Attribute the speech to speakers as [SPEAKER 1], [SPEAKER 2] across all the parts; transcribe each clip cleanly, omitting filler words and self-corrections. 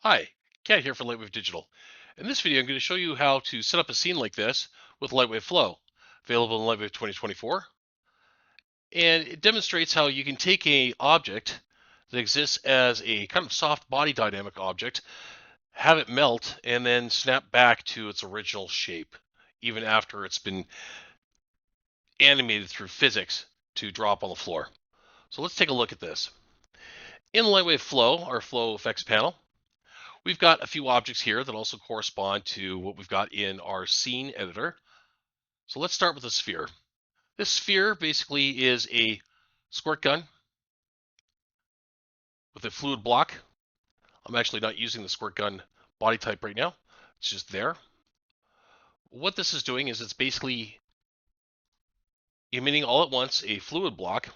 [SPEAKER 1] Hi, Kat here for Lightwave Digital. In this video, I'm going to show you how to set up a scene like this with Lightwave Flow, available in Lightwave 2024. And it demonstrates how you can take a object that exists as a kind of soft body dynamic object, have it melt, and then snap back to its original shape, even after it's been animated through physics to drop on the floor. So let's take a look at this. In Lightwave Flow, our flow effects panel, we've got a few objects here that also correspond to what we've got in our scene editor. So let's start with a sphere. This sphere basically is a squirt gun with a fluid block. I'm actually not using the squirt gun body type right now. It's just there. What this is doing is it's basically emitting all at once a fluid block.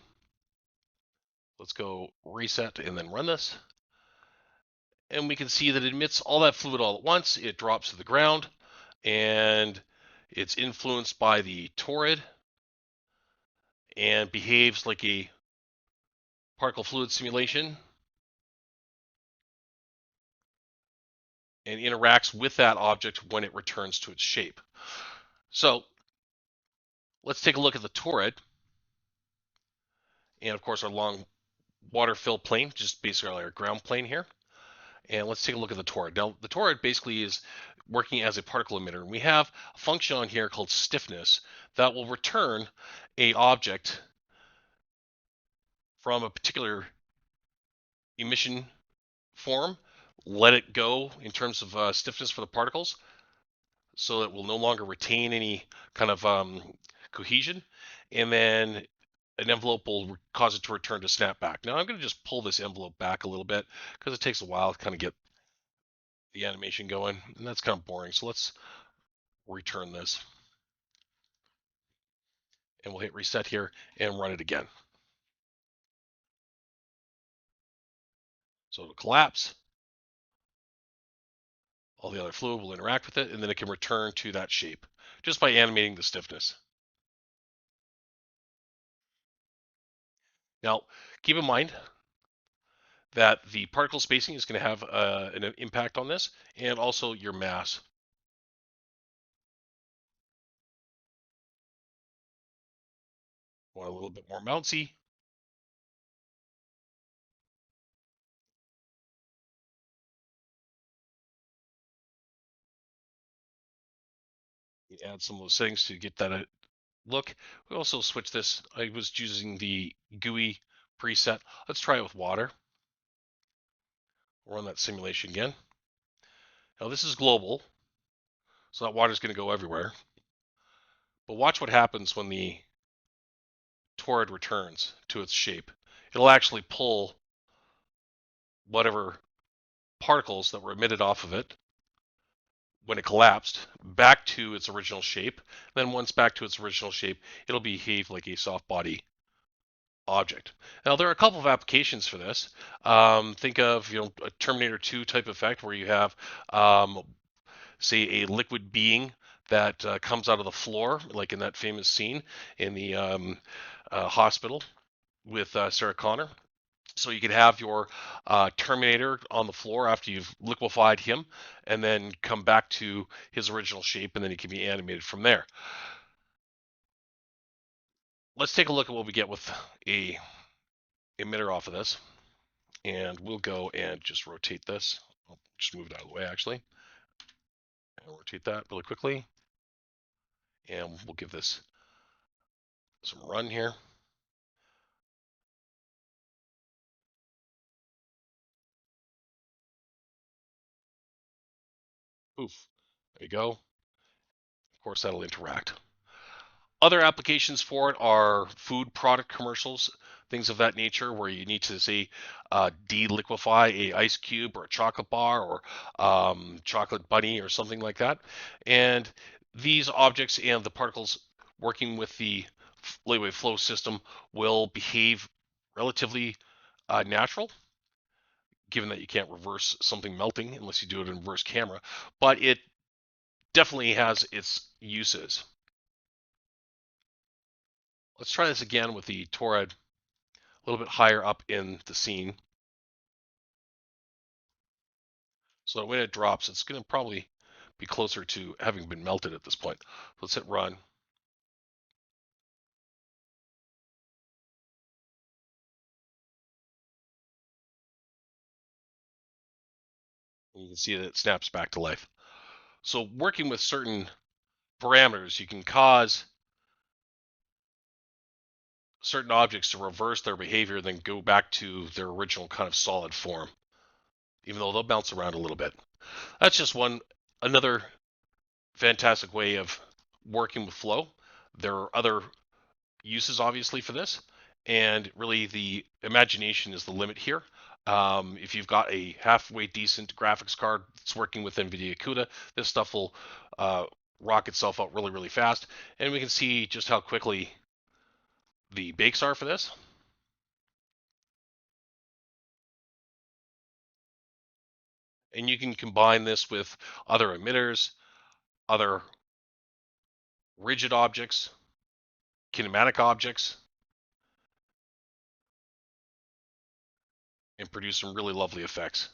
[SPEAKER 1] Let's go reset and then run this. And we can see that it emits all that fluid all at once. It drops to the ground and it's influenced by the torrid and behaves like a particle fluid simulation and interacts with that object when it returns to its shape. So let's take a look at the torrid. And of course, our long water fill plane, just basically our ground plane here. And let's take a look at the torrid. Now, the torrid basically is working as a particle emitter. And we have a function on here called stiffness that will return a object from a particular emission form, let it go in terms of stiffness for the particles, so it will no longer retain any kind of cohesion, and then an envelope will cause it to return to snapback. Now I'm going to just pull this envelope back a little bit because it takes a while to kind of get the animation going, and that's kind of boring. So let's return this, and we'll hit reset here and run it again. So it'll collapse. All the other fluid will interact with it, and then it can return to that shape just by animating the stiffness. Now, keep in mind that the particle spacing is going to have an impact on this, and also your mass. Want a little bit more bouncy? You add some of those things to get that look. We also switch this. I was using the GUI preset. Let's try it with water. Run that simulation again. Now this is global, so that water is going to go everywhere. But watch what happens when the torrid returns to its shape. It'll actually pull whatever particles that were emitted off of it when it collapsed back to its original shape. Then once back to its original shape, it'll behave like a soft body object. Now there are a couple of applications for this. Think of a Terminator 2 type effect where you have say a liquid being that comes out of the floor, like in that famous scene in the hospital with Sarah Connor. So you could have your Terminator on the floor after you've liquefied him, and then come back to his original shape, and then he can be animated from there. Let's take a look at what we get with a emitter off of this, and we'll go and just rotate this. I'll just move it out of the way, actually, and rotate that really quickly, and we'll give this some run here. Poof, there you go. Of course, that'll interact. Other applications for it are food product commercials, things of that nature, where you need to say de-liquefy a ice cube or a chocolate bar or chocolate bunny or something like that. And these objects and the particles working with the Lightwave flow system will behave relatively natural, given that you can't reverse something melting unless you do it in reverse camera. But it definitely has its uses. Let's try this again with the torrid a little bit higher up in the scene. So when it drops, it's going to probably be closer to having been melted at this point. Let's hit run. And you can see that it snaps back to life. So working with certain parameters, you can cause certain objects to reverse their behavior, then go back to their original kind of solid form, even though they'll bounce around a little bit. That's just another fantastic way of working with flow. There are other uses, obviously, for this, and really the imagination is the limit here. If you've got a halfway decent graphics card that's working with NVIDIA CUDA, this stuff will rock itself out really, really fast. And we can see just how quickly the bakes are for this. And you can combine this with other emitters, other rigid objects, kinematic objects, and produce some really lovely effects.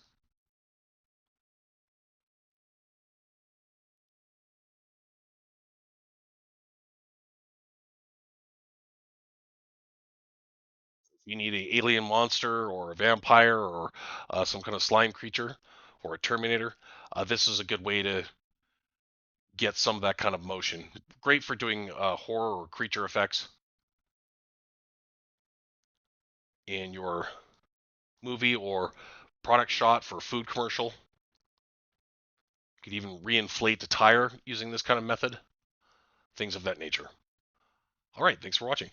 [SPEAKER 1] You need an alien monster or a vampire or some kind of slime creature or a Terminator, this is a good way to get some of that kind of motion. Great for doing horror or creature effects in your movie or product shot for a food commercial. You could even reinflate the tire using this kind of method, things of that nature. All right, thanks for watching.